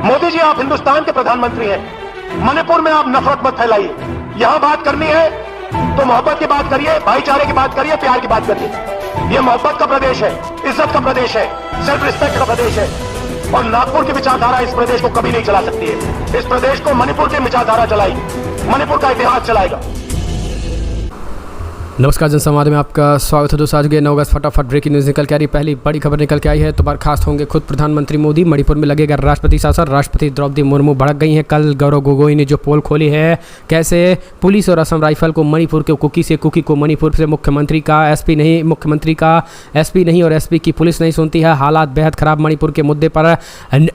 मोदी जी, आप हिंदुस्तान के प्रधानमंत्री हैं। मणिपुर में आप नफरत मत फैलाइए। यहां बात करनी है तो मोहब्बत की बात करिए, भाईचारे की बात करिए, प्यार की बात करिए। यह मोहब्बत का प्रदेश है, इज्जत का प्रदेश है, सेल्फ रिस्पेक्ट का प्रदेश है। और नागपुर की विचारधारा इस प्रदेश को कभी नहीं चला सकती है। इस प्रदेश को मणिपुर की विचारधारा चलाएगी, मणिपुर का इतिहास चलाएगा। नमस्कार, जनसंवाद में आपका स्वागत है दोस्तों। आज के 9 अगस्त फटाफट ब्रेकिंग न्यूज़ निकल के आ रही। पहली बड़ी खबर निकल के आई है तो बर्खास्त होंगे खुद प्रधानमंत्री मोदी। मणिपुर में लगेगा राष्ट्रपति शासन। राष्ट्रपति द्रौपदी मुर्मू भड़क गई हैं। कल गौरव गोगोई ने जो पोल खोली है, कैसे पुलिस और असम राइफल को मणिपुर के कुकी को मणिपुर से मुख्यमंत्री का एसपी नहीं और एसपी की पुलिस नहीं सुनती है। हालात बेहद खराब। मणिपुर के मुद्दे पर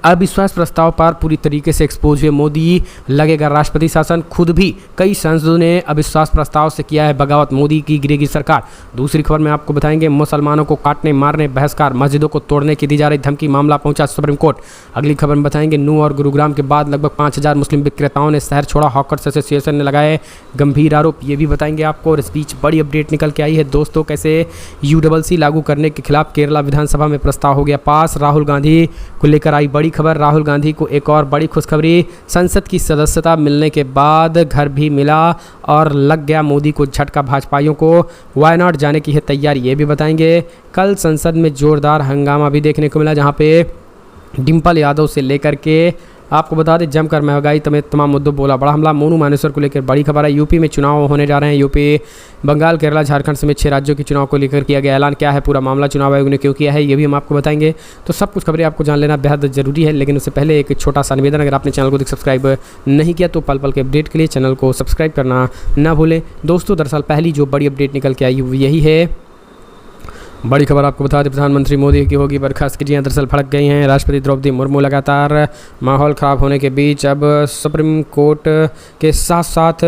अविश्वास प्रस्ताव पर पूरी तरीके से एक्सपोज हुए मोदी। लगेगा राष्ट्रपति शासन। खुद भी कई सांसदों ने अविश्वास प्रस्ताव से किया है बगावत। मोदी की गिरेगी सरकार। दूसरी खबर में आपको बताएंगे, मुसलमानों को काटने मारने बहिष्कार, मस्जिदों को तोड़ने की दी जा रही धमकी, मामला पहुंचा सुप्रीम कोर्ट। अगली खबर में बताएंगे, नूह और गुरुग्राम के बाद लगभग 5000 मुस्लिम विक्रेताओं ने शहर छोड़ा। हॉकर्स एसोसिएशन ने लगाए गंभीर आरोप। ये भी बताएंगे आपको। और इस बीच बड़ी अपडेट निकल के आई है दोस्तों, कैसे UCC लागू करने के खिलाफ केरला विधानसभा में प्रस्ताव हो गया पास। राहुल गांधी को लेकर आई बड़ी खबर। राहुल गांधी को एक और बड़ी खुशखबरी, संसद की सदस्यता मिलने के बाद घर भी मिला और लग गया मोदी को झटका। भाजपाइयों को वायनाड जाने की है तैयारी, ये भी बताएंगे। कल संसद में जोरदार हंगामा भी देखने को मिला, जहां पे डिम्पल यादव से लेकर के आपको बता दें जमकर महंगाई तमाम मुद्दों बोला। बड़ा हमला मोनू मानेसर को लेकर बड़ी खबर है। यूपी में चुनाव होने जा रहे हैं। यूपी, बंगाल, केरला, झारखंड समेत 6 राज्यों के चुनाव को लेकर किया गया ऐलान। क्या है पूरा मामला, चुनाव आयोग ने क्यों किया है, ये भी हम आपको बताएंगे। तो सब कुछ खबरें आपको जान लेना बेहद जरूरी है, लेकिन उससे पहले एक छोटा सा निवेदन, अगर आपने चैनल को सब्सक्राइब नहीं किया तो पल पल के अपडेट के लिए चैनल को सब्सक्राइब करना ना भूलें। दोस्तों, दरअसल पहली जो बड़ी अपडेट निकल के आई यही है। बड़ी खबर आपको बता दें, प्रधानमंत्री मोदी की होगी बर्खास्तगियाँ दरअसल भड़क गई हैं। राष्ट्रपति द्रौपदी मुर्मू लगातार माहौल ख़राब होने के बीच अब सुप्रीम कोर्ट के साथ साथ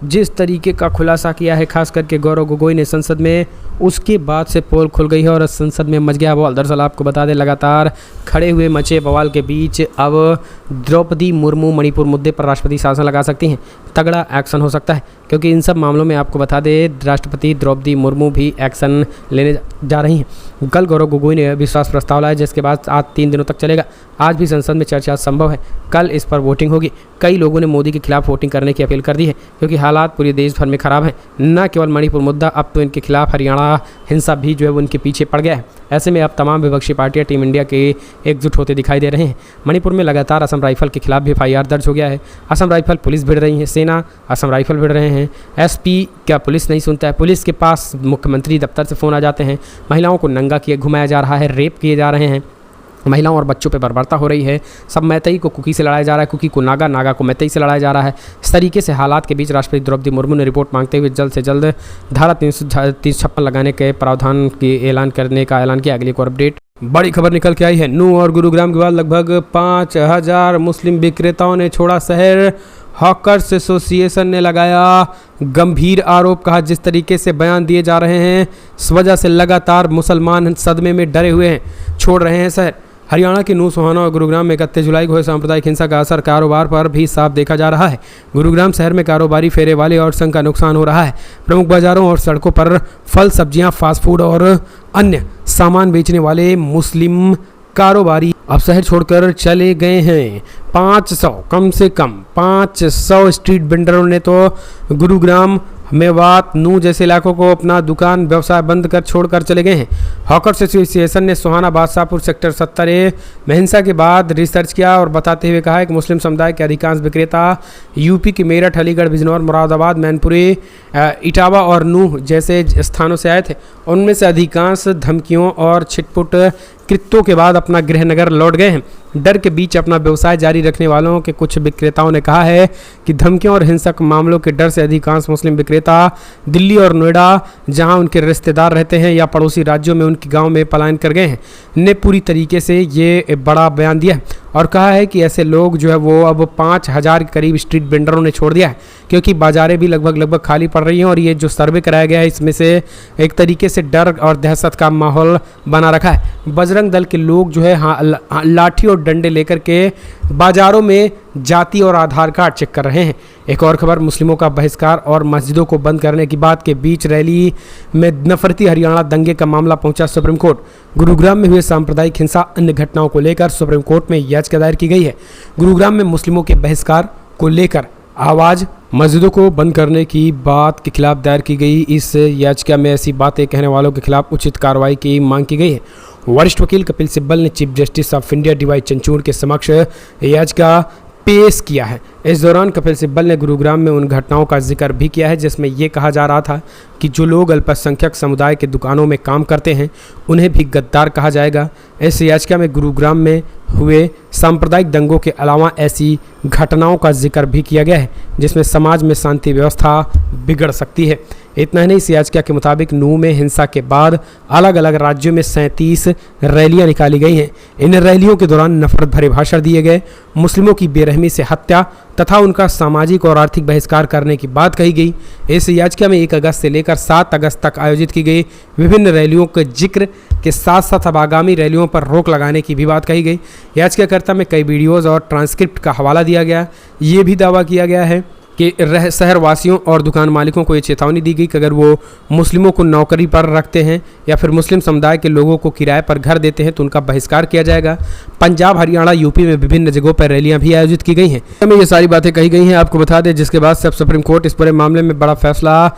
जिस तरीके का खुलासा किया है, खास करके गौरव गोगोई ने संसद में, उसके बाद से पोल खुल गई है और संसद में मच गया बवाल। दरअसल आपको बता दें, लगातार खड़े हुए मचे बवाल के बीच अब द्रौपदी मुर्मू मणिपुर मुद्दे पर राष्ट्रपति शासन लगा सकती हैं। तगड़ा एक्शन हो सकता है, क्योंकि इन सब मामलों में आपको बता दें राष्ट्रपति द्रौपदी मुर्मू भी एक्शन लेने जा रही हैं। कल गौरव गोगोई ने विश्वास प्रस्ताव लाया, जिसके बाद आज 3 दिनों तक चलेगा। आज भी संसद में चर्चा संभव है। कल इस पर वोटिंग होगी। कई लोगों ने मोदी के खिलाफ वोटिंग करने की अपील कर दी है, क्योंकि हालात पूरे देश भर में खराब हैं। न केवल मणिपुर मुद्दा, अब तो इनके खिलाफ हरियाणा हिंसा भी जो है वो उनके पीछे पड़ गया है। ऐसे में अब तमाम विपक्षी पार्टियां टीम इंडिया के एकजुट होते दिखाई दे रहे हैं। मणिपुर में लगातार असम राइफल के खिलाफ भी FIR दर्ज हो गया है। असम राइफल पुलिस भिड़ रही है, सेना असम राइफल भिड़ रहे हैं। SP क्या पुलिस नहीं सुनता है? पुलिस के पास मुख्यमंत्री दफ्तर से फ़ोन आ जाते हैं। महिलाओं को नंगा किए घुमाया जा रहा है, रेप किए जा रहे हैं। महिलाओं और बच्चों पर बर्बरता हो रही है। सब मैतई को कुकी से लड़ाया जा रहा है, कुकी को नागा, नागा को मैतई से लड़ाया जा रहा है। इस तरीके से हालात के बीच राष्ट्रपति द्रौपदी मुर्मू ने रिपोर्ट मांगते हुए जल्द से जल्द धारा 356 लगाने के प्रावधान की ऐलान किया। अगली एक और अपडेट, बड़ी खबर निकल के आई है। नूह और गुरुग्राम के बाद लगभग 5000 मुस्लिम विक्रेताओं ने छोड़ा शहर। हॉकर्स एसोसिएशन ने लगाया गंभीर आरोप। कहा, जिस तरीके से बयान दिए जा रहे हैं, इस वजह से लगातार मुसलमान सदमे में डरे हुए हैं, छोड़ रहे हैं शहर। हरियाणा के नूह, सोहाना और गुरुग्राम में 31 जुलाई को हुए सांप्रदायिक हिंसा का असर कारोबार पर भी साफ देखा जा रहा है। गुरुग्राम शहर में कारोबारी फेरे वाले और संघ का नुकसान हो रहा है। प्रमुख बाजारों और सड़कों पर फल, सब्जियां, फास्ट फूड और अन्य सामान बेचने वाले मुस्लिम कारोबारी अब शहर छोड़कर चले गए हैं। 500 कम से कम 500 स्ट्रीट वेंडरों ने तो गुरुग्राम, मेवात, नूह जैसे इलाकों को अपना दुकान व्यवसाय बंद कर छोड़कर चले गए हैं। हॉकर्स एसोसिएशन ने सोहाना, बादशाहपुर, सेक्टर 70A में हिंसा के बाद रिसर्च किया और बताते हुए कहा है कि मुस्लिम समुदाय के अधिकांश विक्रेता यूपी के मेरठ, अलीगढ़, बिजनौर, मुरादाबाद, मैनपुरी, इटावा और नूह जैसे स्थानों से आए थे। उनमें से अधिकांश धमकियों और छिटपुट कृत्यों के बाद अपना गृहनगर लौट गए हैं। डर के बीच अपना व्यवसाय जारी रखने वालों के कुछ विक्रेताओं ने कहा है कि धमकियों और हिंसक मामलों के डर से अधिकांश मुस्लिम विक्रेता दिल्ली और नोएडा, जहां उनके रिश्तेदार रहते हैं, या पड़ोसी राज्यों में उनके गांव में पलायन कर गए हैं। ने पूरी तरीके से ये बड़ा बयान दिया है और कहा है कि ऐसे लोग जो है वो अब 5000 के करीब स्ट्रीट वेंडरों ने छोड़ दिया है, क्योंकि बाजारें भी लगभग खाली पड़ रही हैं। और ये जो सर्वे कराया गया है, इसमें से एक तरीके से डर और दहशत का माहौल बना रखा है। बजरंग दल के लोग जो है लाठी और डंडे लेकर के बाजारों में जाति और आधार कार्ड चेक कर रहे हैं। एक और खबर, मुस्लिमों का बहिष्कार और मस्जिदों को बंद करने की बात के बीच रैली में नफरती हरियाणा दंगे का मामला पहुंचा सुप्रीम कोर्ट। गुरुग्राम में हुए सांप्रदायिक हिंसा अन्य घटनाओं को लेकर सुप्रीम कोर्ट में याचिका दायर की गई है। गुरुग्राम में मुस्लिमों के बहिष्कार को लेकर आवाज़ मस्जिदों को बंद करने की बात के खिलाफ दायर की गई इस याचिका में ऐसी बातें कहने वालों के खिलाफ उचित कार्रवाई की मांग की गई है। वरिष्ठ वकील कपिल सिब्बल ने chief justice of India DY Chandrachud के समक्ष याचिका पेश किया है। इस दौरान कपिल सिब्बल ने गुरुग्राम में उन घटनाओं का जिक्र भी किया है जिसमें यह कहा जा रहा था कि जो लोग अल्पसंख्यक समुदाय के दुकानों में काम करते हैं उन्हें भी गद्दार कहा जाएगा। इस याचिका में गुरुग्राम में हुए सांप्रदायिक दंगों के अलावा ऐसी घटनाओं का जिक्र भी किया गया है जिसमें समाज में शांति व्यवस्था बिगड़ सकती है। इतना ही नहीं, इस याचिका के मुताबिक नूह में हिंसा के बाद अलग अलग राज्यों में 37 रैलियां निकाली गई हैं। इन रैलियों के दौरान नफरत भरे भाषण दिए गए, मुस्लिमों की बेरहमी से हत्या तथा उनका सामाजिक और आर्थिक बहिष्कार करने की बात कही गई। इस याचिका में 1 अगस्त से लेकर 7 अगस्त तक आयोजित की गई विभिन्न रैलियों के जिक्र के साथ साथ अब आगामी रैलियों पर रोक लगाने की भी बात कही गई। याचिकाकर्ता में कई वीडियोज़ और ट्रांसक्रिप्ट का हवाला दिया गया। ये भी दावा किया गया है कि शहर वासियों और दुकान मालिकों को ये चेतावनी दी गई कि अगर वो मुस्लिमों को नौकरी पर रखते हैं या फिर मुस्लिम समुदाय के लोगों को किराए पर घर देते हैं तो उनका बहिष्कार किया जाएगा। पंजाब, हरियाणा, यूपी में विभिन्न जगहों पर रैलियां भी आयोजित की गई हैं। हमें ये सारी बातें कही गई हैं, आपको बता दें, जिसके बाद से अब सुप्रीम कोर्ट इस पूरे मामले में बड़ा फैसला।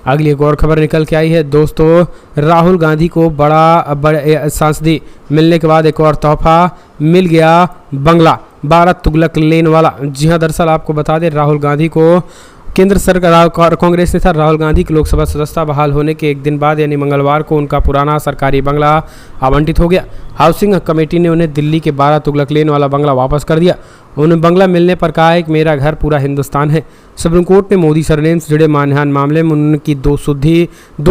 अगली एक और खबर निकल के आई है दोस्तों, राहुल गांधी को बड़ा सांसदी मिलने के बाद एक और तोहफा मिल गया, बंगला 12 तुगलक लेन वाला। जी हाँ, दरअसल आपको बता दें, राहुल गांधी को केंद्र सरकार कांग्रेस ने था राहुल गांधी की लोकसभा सदस्यता बहाल होने के एक दिन बाद यानी मंगलवार को उनका पुराना सरकारी बंगला आवंटित हो गया। हाउसिंग कमेटी ने उन्हें दिल्ली के 12 तुगलक लेन वाला बंगला वापस कर दिया। उन्हें बंगला मिलने पर कहा है कि मेरा घर पूरा हिंदुस्तान है। सुप्रीम कोर्ट ने मोदी सरनेम से जुड़े मानहानि मामले में उनकी दो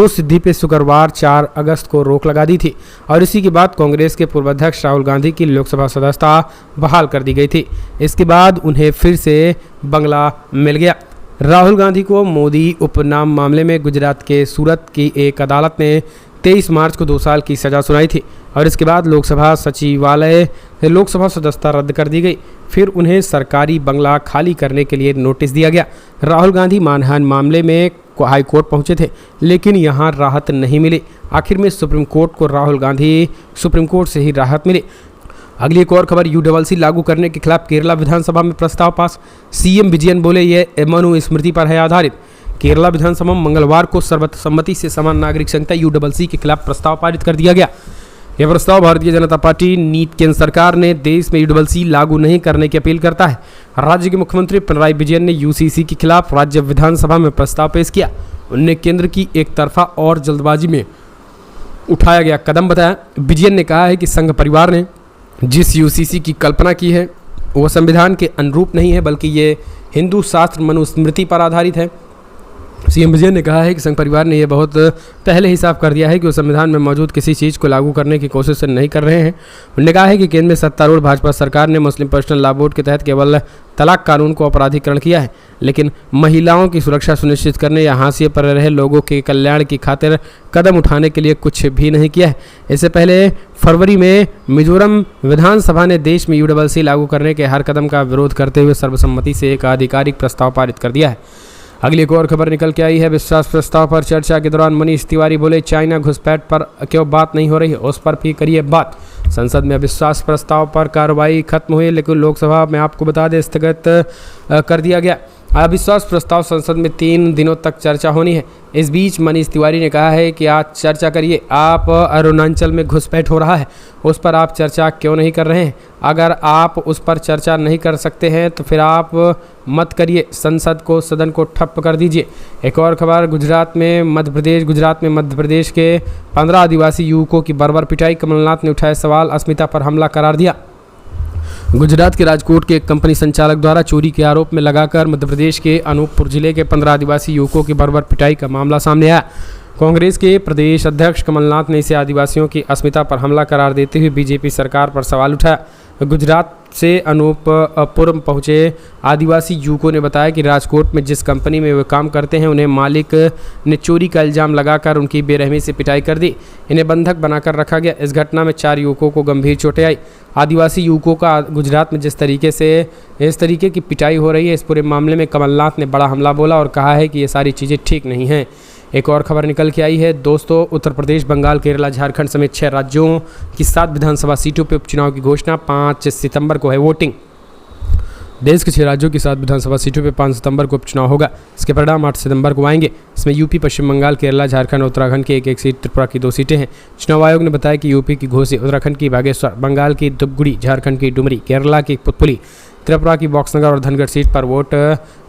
सिद्धि पे शुक्रवार 4 अगस्त को रोक लगा दी थी और इसी के बाद कांग्रेस के पूर्व अध्यक्ष राहुल गांधी की लोकसभा सदस्यता बहाल कर दी गई थी। इसके बाद उन्हें फिर से बंगला मिल गया। राहुल गांधी को मोदी उपनाम मामले में गुजरात के सूरत की एक अदालत ने 23 मार्च को 2 साल की सज़ा सुनाई थी और इसके बाद लोकसभा सचिवालय से लोकसभा सदस्यता रद्द कर दी गई। फिर उन्हें सरकारी बंगला खाली करने के लिए नोटिस दिया गया। राहुल गांधी मानहानि मामले में हाई कोर्ट पहुंचे थे लेकिन यहां राहत नहीं मिली। आखिर में सुप्रीम कोर्ट को राहुल गांधी सुप्रीम कोर्ट से ही राहत मिली। अगली एक और खबर, UCC लागू करने के खिलाफ केरला विधानसभा में प्रस्ताव पास। CM विजयन बोले यह मनुस्मृति पर है आधारित। केरला विधानसभा में मंगलवार को सर्वसम्मति से समान नागरिक संहिता UCC के खिलाफ प्रस्ताव पारित कर दिया गया। यह प्रस्ताव भारतीय जनता पार्टी नीति केंद्र सरकार ने देश में UCC लागू नहीं करने की अपील करता है। राज्य के मुख्यमंत्री पिनराई विजयन ने UCC के खिलाफ राज्य विधानसभा में प्रस्ताव पेश किया। उन्होंने केंद्र की एक तरफा और जल्दबाजी में उठाया गया कदम बताया। विजयन ने कहा है कि संघ परिवार ने जिस UCC की कल्पना की है वो संविधान के अनुरूप नहीं है बल्कि ये हिंदू शास्त्र मनुस्मृति पर आधारित है। CM विजयन ने कहा है कि संघ परिवार ने यह बहुत पहले ही साफ कर दिया है कि वो संविधान में मौजूद किसी चीज़ को लागू करने की कोशिश नहीं कर रहे हैं। उन्होंने कहा है कि केंद्र में सत्तारूढ़ भाजपा सरकार ने मुस्लिम पर्सनल लॉ बोर्ड के तहत केवल तलाक कानून को अपराधीकरण किया है लेकिन महिलाओं की सुरक्षा सुनिश्चित करने या हाशिए पर रहे लोगों के कल्याण की खातिर कदम उठाने के लिए कुछ भी नहीं किया है। इससे पहले फरवरी में मिजोरम विधानसभा ने देश में UCC लागू करने के हर कदम का विरोध करते हुए सर्वसम्मति से एक आधिकारिक प्रस्ताव पारित कर दिया है। अगली एक और खबर निकल के आई है, विश्वास प्रस्ताव पर चर्चा के दौरान मनीष तिवारी बोले चाइना घुसपैठ पर क्यों बात नहीं हो रही है, उस पर भी करिए बात। संसद में अविश्वास प्रस्ताव पर कार्रवाई खत्म हुई लेकिन लोकसभा में आपको बता दें स्थगित कर दिया गया। अविश्वास प्रस्ताव संसद में 3 दिनों तक चर्चा होनी है। इस बीच मनीष तिवारी ने कहा है कि आज चर्चा करिए, आप अरुणाचल में घुसपैठ हो रहा है उस पर आप चर्चा क्यों नहीं कर रहे हैं। अगर आप उस पर चर्चा नहीं कर सकते हैं तो फिर आप मत करिए, सदन को ठप कर दीजिए। एक और खबर, गुजरात में मध्य प्रदेश के 15 आदिवासी युवकों की बर्बर पिटाई। कमलनाथ ने उठाए सवाल, अस्मिता पर हमला करार दिया। गुजरात के राजकोट के एक कंपनी संचालक द्वारा चोरी के आरोप में लगाकर मध्य प्रदेश के अनूपपुर जिले के 15 आदिवासी युवकों की बर्बर पिटाई का मामला सामने आया। कांग्रेस के प्रदेश अध्यक्ष कमलनाथ ने इसे आदिवासियों की अस्मिता पर हमला करार देते हुए बीजेपी सरकार पर सवाल उठाया। गुजरात से अनूपपुर पहुंचे आदिवासी युवकों ने बताया कि राजकोट में जिस कंपनी में वे काम करते हैं उन्हें मालिक ने चोरी का इल्ज़ाम लगाकर उनकी बेरहमी से पिटाई कर दी। इन्हें बंधक बनाकर रखा गया। इस घटना में 4 युवकों को गंभीर चोटें आई। आदिवासी युवकों का गुजरात में इस तरीके की पिटाई हो रही है, इस पूरे मामले में कमलनाथ ने बड़ा हमला बोला और कहा है कि ये सारी चीज़ें ठीक नहीं हैं। एक और खबर निकल के आई है दोस्तों, उत्तर प्रदेश, बंगाल, केरला, झारखंड समेत 6 राज्यों की 7 विधानसभा सीटों पर उपचुनाव की घोषणा। 5 सितंबर को है वोटिंग। देश के 6 राज्यों की 7 विधानसभा सीटों पर 5 सितंबर को उपचुनाव होगा। इसके परिणाम 8 सितंबर को आएंगे। इसमें यूपी, पश्चिम बंगाल, केरला, झारखंड और उत्तराखंड की एक सीट, त्रिपुरा की 2 सीटें हैं। चुनाव आयोग ने बताया कि यूपी की घोसी, उत्तराखंड की बागेश्वर, बंगाल की धुपगुड़ी, झारखंड की डुमरी, केरला की पुतपुली, त्रिपुरा की बॉक्सनगर और धनगढ़ सीट पर वोट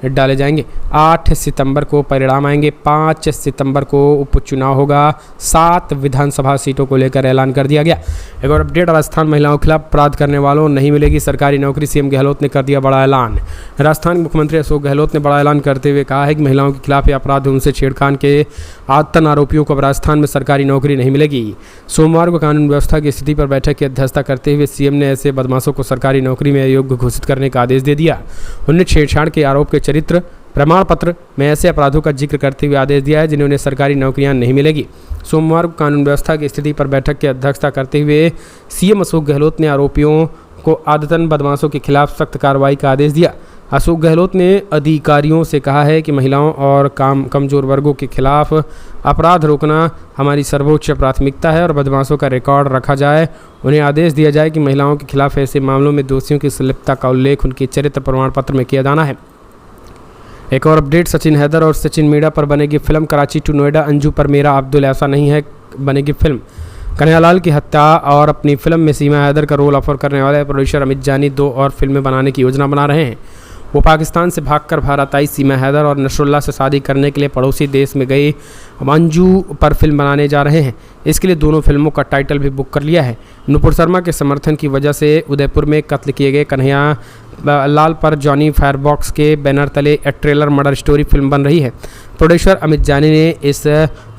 डाले जाएंगे। 8 सितंबर को परिणाम आएंगे। 5 सितंबर को उपचुनाव होगा। 7 विधानसभा सीटों को लेकर ऐलान कर दिया गया। एक और अपडेट, राजस्थान, महिलाओं के खिलाफ अपराध करने वालों नहीं मिलेगी सरकारी नौकरी। सीएम गहलोत ने कर दिया बड़ा ऐलान। राजस्थान के मुख्यमंत्री अशोक गहलोत ने बड़ा ऐलान करते हुए कहा है कि महिलाओं के खिलाफ अपराध, उनसे छेड़खानी के आतंक आरोपियों को अब राजस्थान में सरकारी नौकरी नहीं मिलेगी। सोमवार को कानून व्यवस्था की स्थिति पर बैठक की अध्यक्षता करते हुए सीएम ने ऐसे बदमाशों को सरकारी नौकरी में योग्य घोषित करने का आदेश दे दिया। उन्होंने छेड़छाड़ के आरोप के चरित्र प्रमाण पत्र में ऐसे अपराधों का जिक्र करते हुए आदेश दिया है जिन्हें सरकारी नौकरियां नहीं मिलेगी। सोमवार को कानून व्यवस्था की स्थिति पर बैठक की अध्यक्षता करते हुए सीएम अशोक गहलोत ने आरोपियों को आदतन बदमाशों के खिलाफ सख्त कार्रवाई का आदेश दिया। अशोक गहलोत ने अधिकारियों से कहा है कि महिलाओं और कमजोर वर्गों के खिलाफ अपराध रोकना हमारी सर्वोच्च प्राथमिकता है और बदमाशों का रिकॉर्ड रखा जाए। उन्हें आदेश दिया जाए कि महिलाओं के खिलाफ ऐसे मामलों में दोषियों की संलिप्तता का उल्लेख उनके चरित्र प्रमाण पत्र में किया जाना है। एक और अपडेट, सचिन हैदर और सचिन मीणा पर बनेगी फिल्म। कराची टू नोएडा, अंजू पर मेरा अब्दुल ऐसा नहीं है बनेगी फिल्म। कन्हैयालाल की हत्या और अपनी फिल्म में सीमा हैदर का रोल ऑफर करने वाले प्रोड्यूसर अमित जानी 2 और फिल्में बनाने की योजना बना रहे हैं। वो पाकिस्तान से भागकर भारत आई सीमा हैदर और नसरुल्लाह से शादी करने के लिए पड़ोसी देश में गई अंजू पर फिल्म बनाने जा रहे हैं। इसके लिए दोनों फिल्मों का टाइटल भी बुक कर लिया है। नुपुर शर्मा के समर्थन की वजह से उदयपुर में कत्ल किए गए कन्हैया लाल पर जॉनी फायरबॉक्स के बैनर तले एक ट्रेलर मर्डर स्टोरी फिल्म बन रही है। प्रोड्यूसर अमित जानी ने इस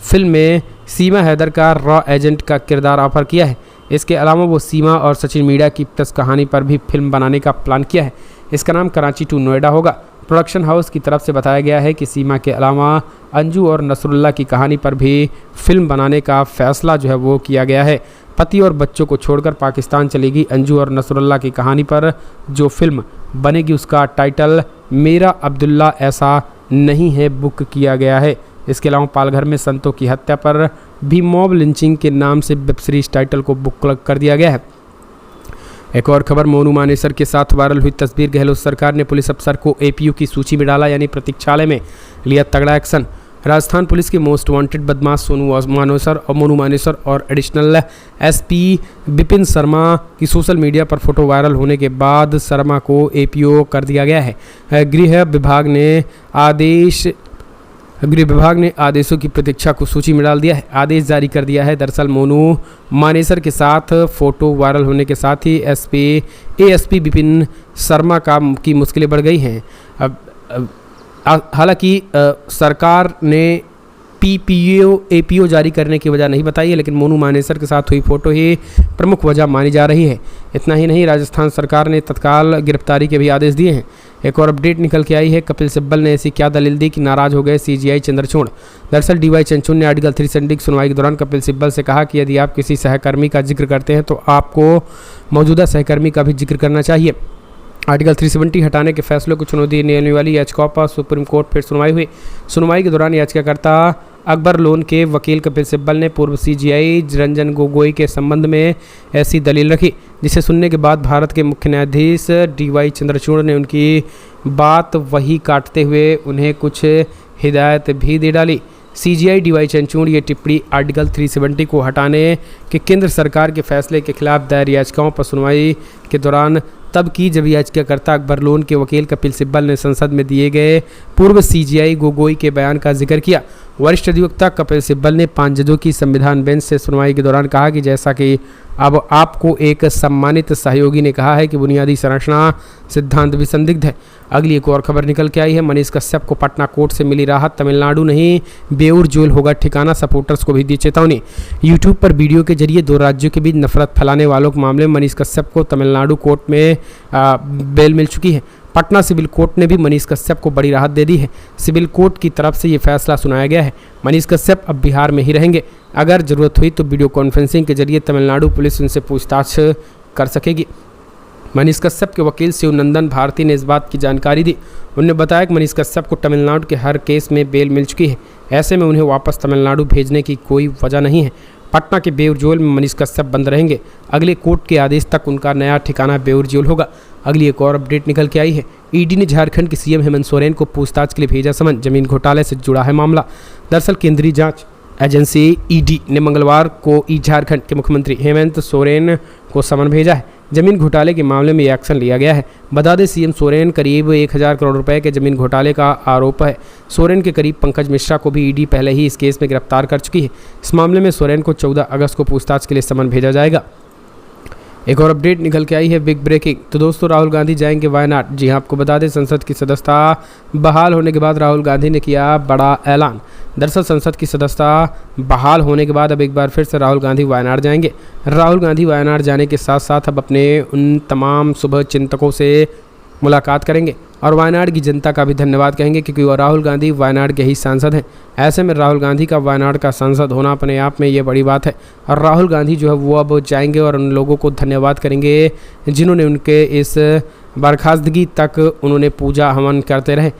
फिल्म में सीमा हैदर का रॉ एजेंट का किरदार ऑफर किया है। इसके अलावा वो सीमा और सचिन मीणा की प्लस कहानी पर भी फिल्म बनाने का प्लान किया है। इसका नाम कराची टू नोएडा होगा। प्रोडक्शन हाउस की तरफ से बताया गया है कि सीमा के अलावा अंजू और नसरुल्लाह की कहानी पर भी फिल्म बनाने का फैसला जो है वो किया गया है। पति और बच्चों को छोड़कर पाकिस्तान चलेगी अंजू और नसरुल्लाह की कहानी पर जो फिल्म बनेगी उसका टाइटल मेरा अब्दुल्ला ऐसा नहीं है बुक किया गया है। इसके अलावा पालघर में संतों की हत्या पर भी मॉब लिंचिंग के नाम से वेब सीरीज टाइटल को बुक कर दिया गया है। एक और खबर, मोनू मानेसर के साथ वायरल हुई तस्वीर। गहलोत सरकार ने पुलिस अफसर को एपीयू की सूची में डाला, यानी प्रतीक्षालय में लिया तगड़ा एक्शन। राजस्थान पुलिस के मोस्ट वांटेड बदमाश मोनू मानेसर और एडिशनल एसपी विपिन शर्मा की सोशल मीडिया पर फोटो वायरल होने के बाद शर्मा को एपीओ कर दिया गया है। गृह विभाग ने आदेशों की प्रतीक्षा को सूची में डाल दिया है, आदेश जारी कर दिया है। दरअसल मोनू मानेसर के साथ फोटो वायरल होने के साथ ही एएसपी विपिन शर्मा की मुश्किलें बढ़ गई हैं। हालांकि सरकार ने एपीओ जारी करने की वजह नहीं बताई है, लेकिन मोनू मानेसर के साथ हुई फोटो ही प्रमुख वजह मानी जा रही है। इतना ही नहीं, राजस्थान सरकार ने तत्काल गिरफ्तारी के भी आदेश दिए हैं। एक और अपडेट निकल के आई है, कपिल सिब्बल ने ऐसी क्या दलील दी कि नाराज हो गए सीजीआई चंद्रचूड़। दरअसल डीवाई चंद्रचूड़ ने आर्टिकल 370 की सुनवाई के दौरान कपिल सिब्बल से कहा कि यदि आप किसी सहकर्मी का जिक्र करते हैं तो आपको मौजूदा सहकर्मी का भी जिक्र करना चाहिए। आर्टिकल 370 हटाने के फैसले को चुनौती देने वाली याचिकाओं पर सुप्रीम कोर्ट फिर सुनवाई हुई। सुनवाई के दौरान याचिकाकर्ता अकबर लोन के वकील कपिल सिब्बल ने पूर्व सीजीआई रंजन गोगोई के संबंध में ऐसी दलील रखी, जिसे सुनने के बाद भारत के मुख्य न्यायाधीश डीवाई चंद्रचूड़ ने उनकी बात वही काटते हुए उन्हें कुछ हिदायत भी दे डाली। सीजीआई डीवाई चंद्रचूड़ ये टिप्पणी आर्टिकल 370 को हटाने के केंद्र सरकार के फैसले के खिलाफ दायर याचिकाओं पर सुनवाई के दौरान तब की जब याचिकाकर्ता अकबर लोन के वकील कपिल सिब्बल ने संसद में दिए गए पूर्व सीजीआई गोगोई के बयान का जिक्र किया। वरिष्ठ अधिवक्ता कपिल सिब्बल ने 5 जजों की संविधान बेंच से सुनवाई के दौरान कहा कि जैसा कि अब आपको एक सम्मानित सहयोगी ने कहा है कि बुनियादी संरचना सिद्धांत भी संदिग्ध है। अगली एक और खबर निकल के आई है, मनीष कश्यप को पटना कोर्ट से मिली राहत। तमिलनाडु नहीं बेऊर जेल होगा ठिकाना, सपोर्टर्स को भी दी चेतावनी। यूट्यूब पर वीडियो के जरिए 2 राज्यों के बीच नफरत फैलाने वालों के मामले में मनीष कश्यप को तमिलनाडु कोर्ट में बेल मिल चुकी है। पटना सिविल कोर्ट ने भी मनीष कश्यप को बड़ी राहत दे दी है। सिविल कोर्ट की तरफ से ये फैसला सुनाया गया है। मनीष कश्यप अब बिहार में ही रहेंगे। अगर ज़रूरत हुई तो वीडियो कॉन्फ्रेंसिंग के जरिए तमिलनाडु पुलिस उनसे पूछताछ कर सकेगी। मनीष कश्यप के वकील शिवनंदन भारती ने इस बात की जानकारी दी। उन्होंने बताया कि मनीष कश्यप को तमिलनाडु के हर केस में बेल मिल चुकी है, ऐसे में उन्हें वापस तमिलनाडु भेजने की कोई वजह नहीं है। पटना के बेउर जेल में मनीष कश्यप बंद रहेंगे। अगले कोर्ट के आदेश तक उनका नया ठिकाना बेउर जेल होगा। अगली एक और अपडेट निकल के आई है। ईडी ने झारखंड के सीएम हेमंत सोरेन को पूछताछ के लिए भेजा समन। जमीन घोटाले से जुड़ा है मामला। दरअसल केंद्रीय जांच एजेंसी ईडी ने मंगलवार को झारखंड के मुख्यमंत्री हेमंत सोरेन को समन भेजा है। जमीन घोटाले के मामले में ये एक्शन लिया गया है। बता दें, सीएम सोरेन करीब 1000 करोड़ रुपए के जमीन घोटाले का आरोप है। सोरेन के करीब पंकज मिश्रा को भी ईडी पहले ही इस केस में गिरफ्तार कर चुकी है। इस मामले में सोरेन को 14 अगस्त को पूछताछ के लिए समन भेजा जाएगा। एक और अपडेट निकल के आई है, बिग ब्रेकिंग। तो दोस्तों, राहुल गांधी जाएंगे वायनाड। जी हाँ, आपको बता दें, संसद की सदस्यता बहाल होने के बाद राहुल गांधी ने किया बड़ा ऐलान। दरअसल संसद की सदस्यता बहाल होने के बाद अब एक बार फिर से राहुल गांधी वायनाड जाएंगे। राहुल गांधी वायनाड जाने के साथ साथ अब अपने उन तमाम शुभ चिंतकों से मुलाकात करेंगे और वायनाड की जनता का भी धन्यवाद कहेंगे, क्योंकि वो राहुल गांधी वायनाड के ही सांसद हैं। ऐसे में राहुल गांधी का वायनाड का सांसद होना अपने आप में ये बड़ी बात है। और राहुल गांधी जो है वो अब जाएंगे और उन लोगों को धन्यवाद करेंगे जिन्होंने उनके इस बर्खास्तगी तक उन्होंने पूजा हवन करते रहे।